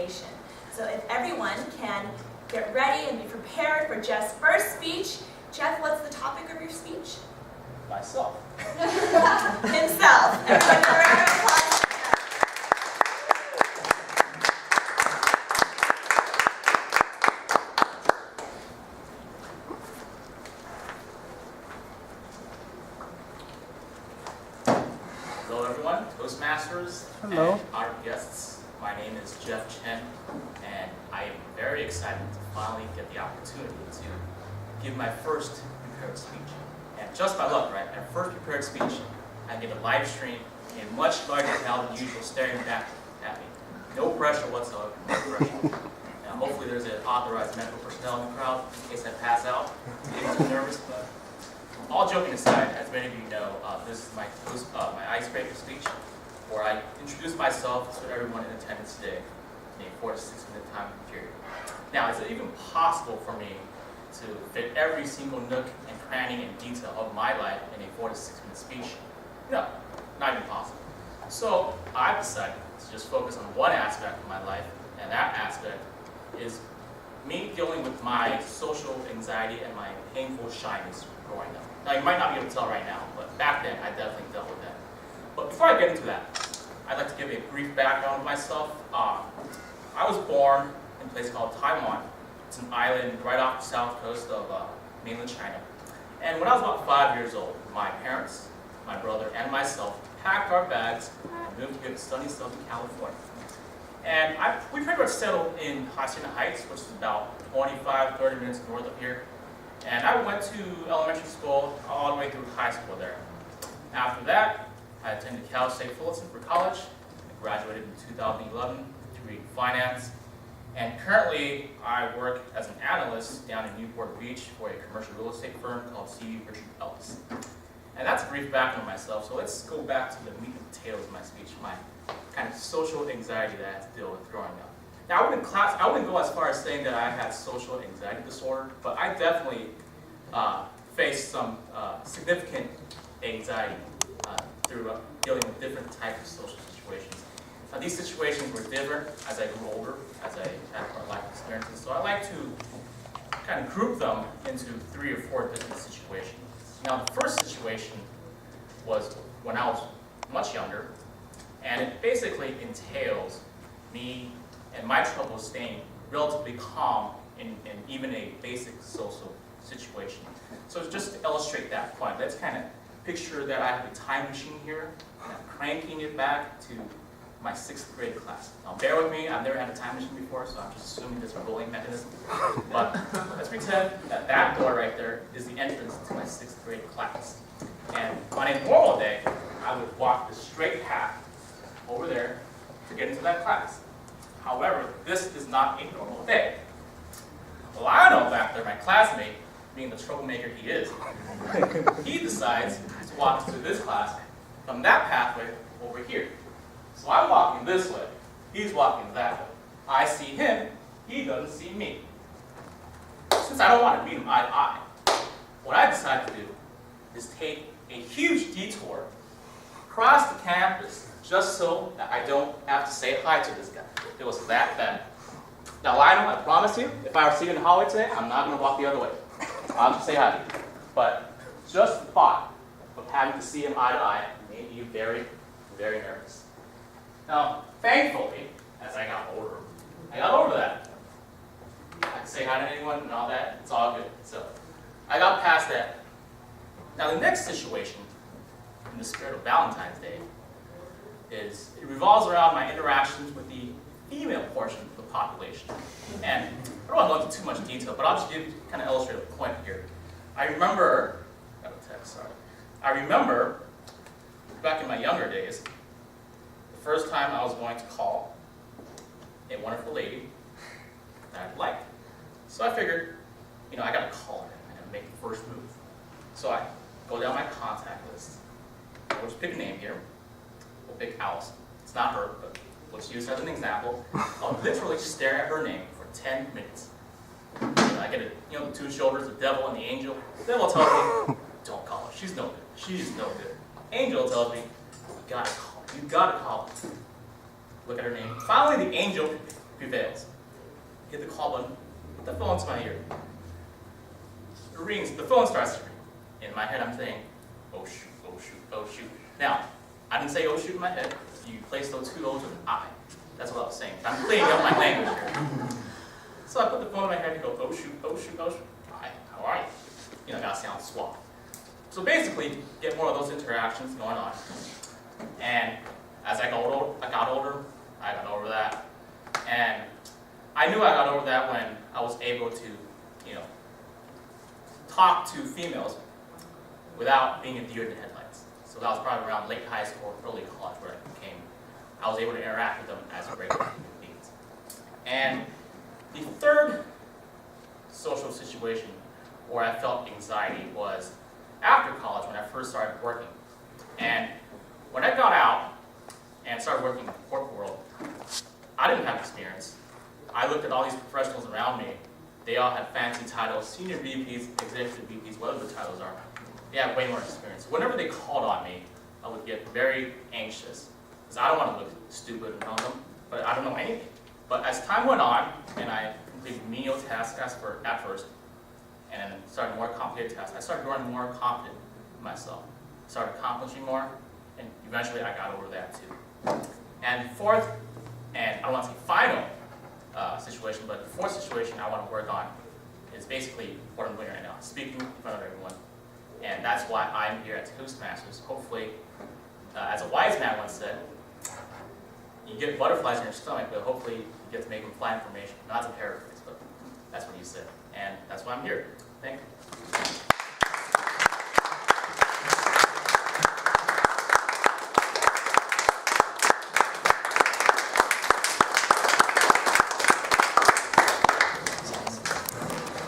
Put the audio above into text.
participation. So if everyone can get ready and be prepared for Jeff's first speech. Jeff, what's the topic of your speech? Myself. Himself. Everybody, a round of applause. Hello everyone, Toastmasters. Hello. And our guests. My name is Jeff Chen, and I am very excited to finally get the opportunity to give my first prepared speech. And just by luck, right, my first prepared speech, I did a live stream in much larger crowd than usual, staring back at me. No pressure whatsoever, no pressure. Now hopefully there's an authorized medical personnel in the crowd in case I pass out. I'm getting too nervous, but all joking aside, as many of you know, this is my icebreaker speech, where I introduce myself to everyone in attendance today in a 4 to 6 minute time period. Now, is it even possible for me to fit every single nook and cranny and detail of my life in a 4 to 6 minute speech? No, not even possible. So I've decided to just focus on one aspect of my life, and that aspect is me dealing with my social anxiety and my painful shyness growing up. Now, you might not be able to tell right now, but back then I definitely dealt with that. But before I get into that, I'd like to give a brief background of myself. I was born in a place called Taiwan. It's an island right off the south coast of mainland China. And when I was about 5 years old, my parents, my brother, and myself packed our bags and moved here to sunny Southern California. And we pretty much settled in Hacienda Heights, which is about 25, 30 minutes north of here. And I went to elementary school all the way through high school there. After that, I attended Cal State Fullerton for college. I graduated in 2011 to read finance. And currently, I work as an analyst down in Newport Beach for a commercial real estate firm called C. Richard Ellis. And that's a brief background of myself. So let's go back to the meat and potatoes of my speech, my kind of social anxiety that I had to deal with growing up. Now, I wouldn't go as far as saying that I had social anxiety disorder, but I definitely faced some significant anxiety through dealing with different types of social situations. Now, these situations were different as I grew older, as I had more life experiences, so I like to kind of group them into 3 or 4 different situations. Now, the first situation was when I was much younger, and it basically entails me and my trouble staying relatively calm in even a basic social situation. So just to illustrate that point, let's kind of picture that I have a time machine here, and I'm cranking it back to my 6th grade class. Now bear with me, I've never had a time machine before, so I'm just assuming there's a rolling mechanism. But let's pretend that that door right there is the entrance to my 6th grade class. And on a normal day, I would walk the straight path over there to get into that class. However, this is not a normal day. Well, I know back there, my classmate, being the troublemaker he is, he decides to walk to this class from that pathway over here. So I'm walking this way, he's walking that way. I see him, he doesn't see me. Since I don't want to meet him eye to eye, what I decide to do is take a huge detour across the campus just so that I don't have to say hi to this guy. It was that bad. Now, Lionel, I promise you, if I were to see you in the hallway today, I'm not going to walk the other way. I'll just say hi to you. But just the thought of having to see him eye to eye made me very, very nervous. Now, thankfully, as I got older, I got over that. I could say hi to anyone and all that. It's all good. So I got past that. Now, the next situation, in the spirit of Valentine's Day, it revolves around my interactions with the female portion of the population. And I don't want to go into too much detail, but I'll just kind of illustrate a point here. I remember back in my younger days, the first time I was going to call a wonderful lady that I liked. So I figured, I got to call her and make the first move. So I go down my contact list. We'll just pick a name here. We'll pick Allison. It's not her, but let's use her as an example. I'll literally stare at her name for 10 minutes. I get it, the 2 shoulders, the devil and the angel. The devil tells me, don't call her. She's no good. She's no good. Angel tells me, you gotta call her. You gotta call her. Look at her name. Finally, the angel prevails. Hit the call button, put the phone to my ear. It rings, the phone starts to ring. In my head, I'm saying, oh shoot, oh shoot, oh shoot. Now, I didn't say oh shoot in my head. You place those two O's with an I. That's what I was saying. I'm cleaning up my language here. So I put the phone in my head and go, oh shoot, oh shoot, oh shoot. Hi, how are you? You know, gotta sound suave. So basically, get more of those interactions going on. And as I got older, I got over that. And I knew I got over that when I was able to, talk to females without being a deer in the headlights. So that was probably around late high school, early college, where I was able to interact with them as regular human beings. And the third social situation where I felt anxiety was after college, when I first started working. And when I got out and started working in the corporate world, I didn't have experience. I looked at all these professionals around me. They all had fancy titles, senior VPs, executive VPs, whatever the titles are. They had way more experience. Whenever they called on me, I would get very anxious, because I don't want to look stupid in front of them, but I don't know anything. But as time went on, and I completed menial tasks at first, and then started more complicated tasks, I started growing more confident in myself. Started accomplishing more, and eventually I got over that too. And fourth, and I don't want to say final situation, but the fourth situation I want to work on is basically what I'm doing right now, speaking in front of everyone. And that's why I'm here at Toastmasters. Hopefully, as a wise man once said, you get butterflies in your stomach, but hopefully you get to make them fly in formation. Not to paraphrase, but that's what he said. And that's why I'm here. Thank you.